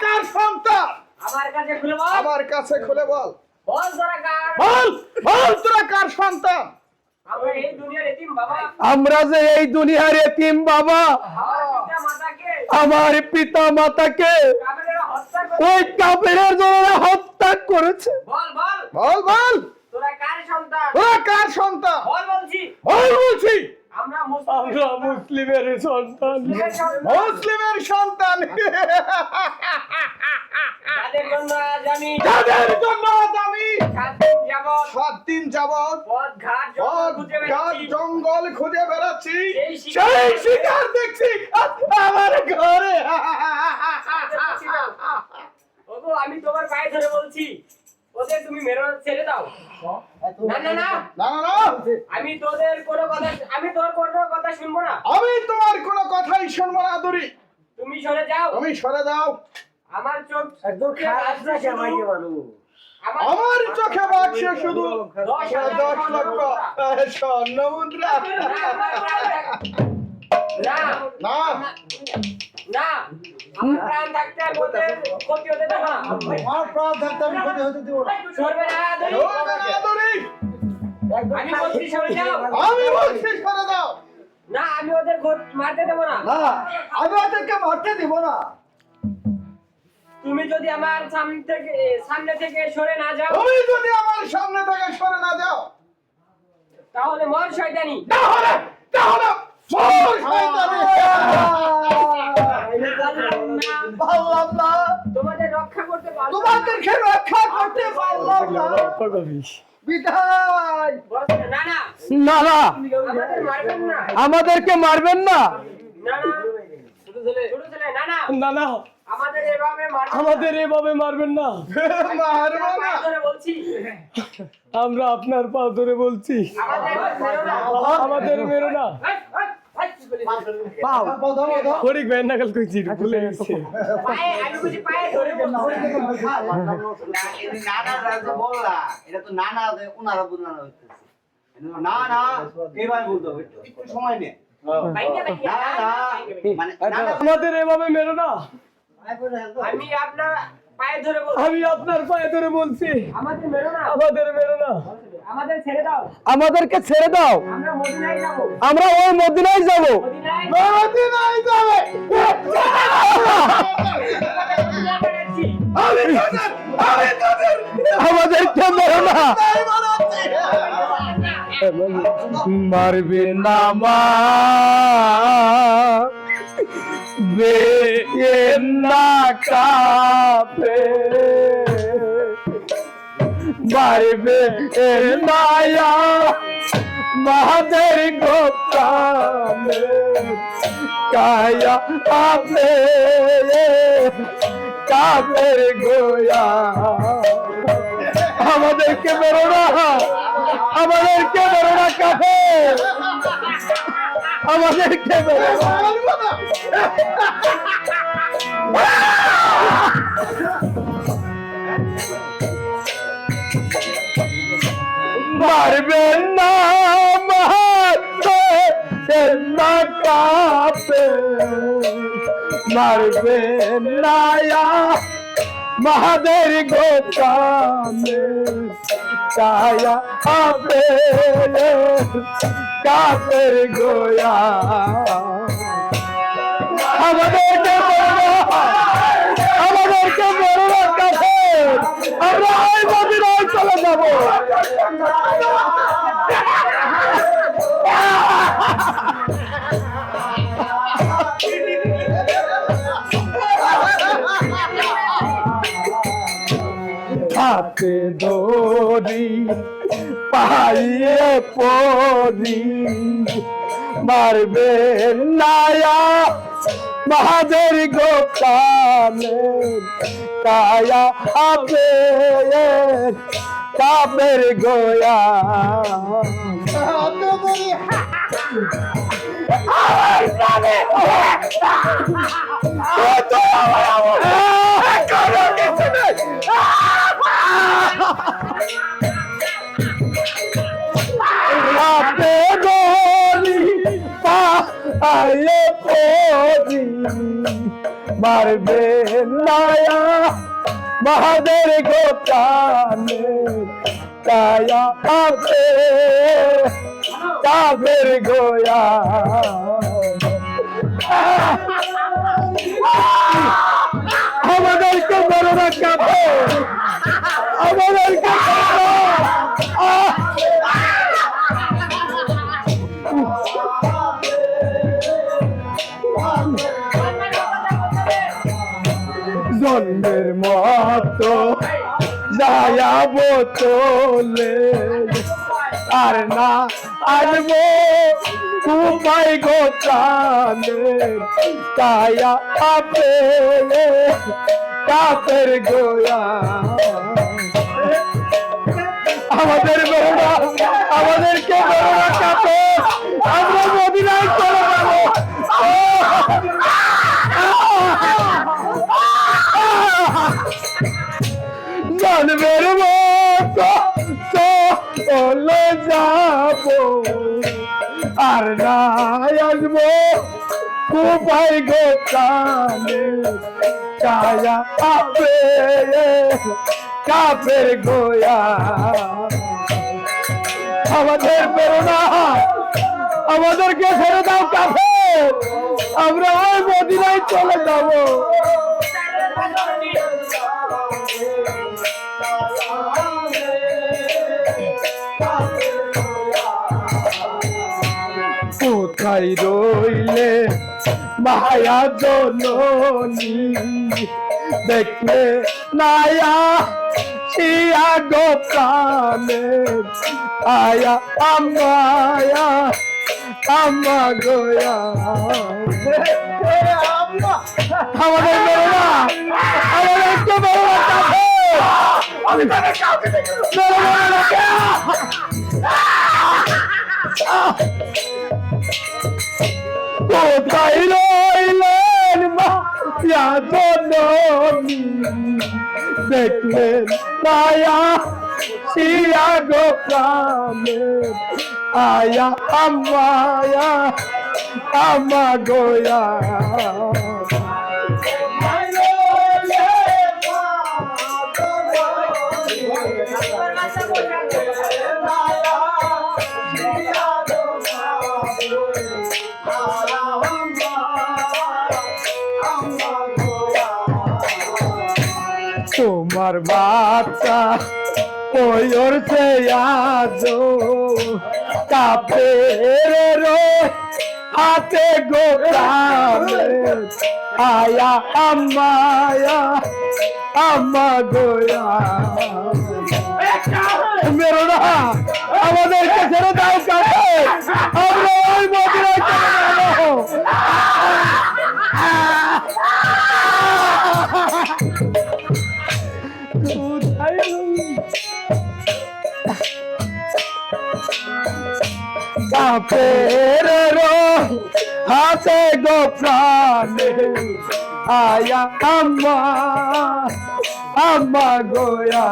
কার সন্তান? আমার কাছে খুলে বল। আমার কাছে খুলে বল। বল তোরা কার? বল বল তোরা কার সন্তান? আমরা এই দুনিয়ার এতিম বাবা। আমরা যে এই দুনিয়ার এতিম বাবা, আমার পিতা মাতাকে আমার পিতা মাতাকে কাফেরেরা হত্যা করে। ওই কাফেরের জন্য হত্যা করেছে। বল বল বল বল তোরা কার সন্তান? তোরা কার সন্তান? বল বলছি। বল বলছি। আমরা মুসলিম। আমরা মুসলিমের সন্তান। মুসলিমের সন্তান। যাদের জন্য আজ আমি যাদের জন্য আজ আমি 7 দিন যাবত 7 দিন যাবত পথ ঘাট খুঁজে বেড়াচ্ছি। জঙ্গল খুঁজে বেড়াচ্ছি, সেই শিকার সেই শিকার দেখছি আমার ঘরে। ওগো আমি তোমার পায়ে ধরে বলছি, ওদের তুমি মেরো না, ছেড়ে দাও। না না না, না না না, আমি তোর কোনো কথা শুনবো না। আমি তোমার কোনো কথাই শুনবো না দরি। তুমি সরে যাও। তুমি সরে দাও। আমার চোখ একদম খারাপ না কেমাইকে মানুষ। আমার চোখে বাজছে শুধু 10,000 10 লক্ষ স্বর্ণ মুদ্রা। না না না, আমার প্রাণ থাকতে আর ওদের ক্ষতি হতে দেবো না। আমার প্রাণ থাকতে আমি ক্ষতি হতে দেব না। সরবে না দড়ি। সরবে না দড়ি। আমি বলছি সরে যাও। আমি বলছি সরে দাও। না, আমি ওদের মারতে দেবো না। না, আমি ওদেরকে মারতে দিব না। তুমি যদি আমার সামনে থেকে সরে না যাও, তুমি যদি আমার সামনে থেকে সরে না যাও, তাহলে মর শয়তানি। তাহলে মোর শয়তানি। পারলাম না, তোমাদের রক্ষা করতে পারবো না। তোমাদেরকে রক্ষা করতে পারলাম না। বিদায়। না না, না না, আমাদের মারবেন না। আমাদেরকে মারবেন না। না না, ছোট ছেলে, না না, না না, আমাদের এভাবে মারবেন না। আমাদের এভাবে মারবেন না। মারবো না। পায়ে ধরে বলছি, আমরা আপনার পা ধরে বলছি, আমাদের মেরো না। আমাদের মেরো না। পাও ধরো ধরো। ফরিক ভাই নাকাল কইছি, ভুলে গেছে। পায়ে, আমি বুঝি পায়ে ধরে বলছি। নানা রাজা বললা এটা তো নানা ওনারা বুঝানো হচ্ছে না না এবার বলতে হবে একটু সময় নে ভাইকে ভাইকে, না না মানে নানা আমাদের এভাবে মেরো না। আমি আপনার পায়ে ধরে বলছি, আমি আপনার পায়ে ধরে বলছি, আমাদের মেরো না। আমাদের মেরো না। আমাদের ছেড়ে দাও। আমাদেরকে ছেড়ে দাও, আমরা মদিনায় যাব। আমরা ওই মদিনায় যাব। মদিনায় মদিনায় যাবে। যাচ্ছি। আমি তোদের আমাদেরকে মেরো না। তাই বানাচ্ছি। মারবে না মা, না কাপে মারবে নায়া মাদের গোপালে কায়া আপে কাপের গোয়া। আমাদেরকে বেরো না, আমাদেরকে বেরো না কাফে, আমাদেরকে বেরো না। মারবো না। মারবেন না মারবেন না কাপে মারবেন না মাদের গোপালে কায়া আপে কাপের গোয়া। আমাদেরকে বড় কাছে আমরা ওই মদিনায় চলে যাবো। হাতে দড়ি পাইয়ে পড়ি মারবে নায়া মাদের গোপালে কায়া আপে কাপের গোয়া। হাতে দড়ি পায়ে পড়ি মারবে নায়া মহাদের গোপানে কায়া আপে কাবের গোয়া আমাদেরকে বড় না কাপে আমাদেরকে জন্মের মতো যায়াব তোলে আর না আসবো উপায় গোটালে কায়া আপে কাপের গোয়া আমাদের বেরোনা আমাদেরকে বেরোনা কাপে আমরা মদিনায় চলে যাবো জন্মের মতো চলে যাবো আর না আসবো উপায় গোটালে কায়া আপে কাপের গোয়া আমাদের প্রেরণা আমাদেরকে ছেড়ে দাও কাপে আমরা ওই মদিনায় চলে যাবো কোথায় রইলে মায়া জননী দেখলে নায়া শিয়া গোপালে আয়া আমায়া আমা গোয়া আমাদের বেরোনা আমাদেরকে বেরোনা কাছে আমি তাদের কাউকে কোথায় রইলেন মায়া জননী দেখলেন মায়া শিয়া গোপালে আয়া আমায়া আমা গোয়া তোমার বাচ্চা ওর সে আজো কাপের হাতে গোপালে আয়া আমায়া আমা গোয়া বেরোনা আমাদেরকে ছেড়ে দাও কাছে আমরা ওই মদিনায় চলে যাবো কাপের হাতে গোপ্রাণে আয়া আমা আমা গোয়া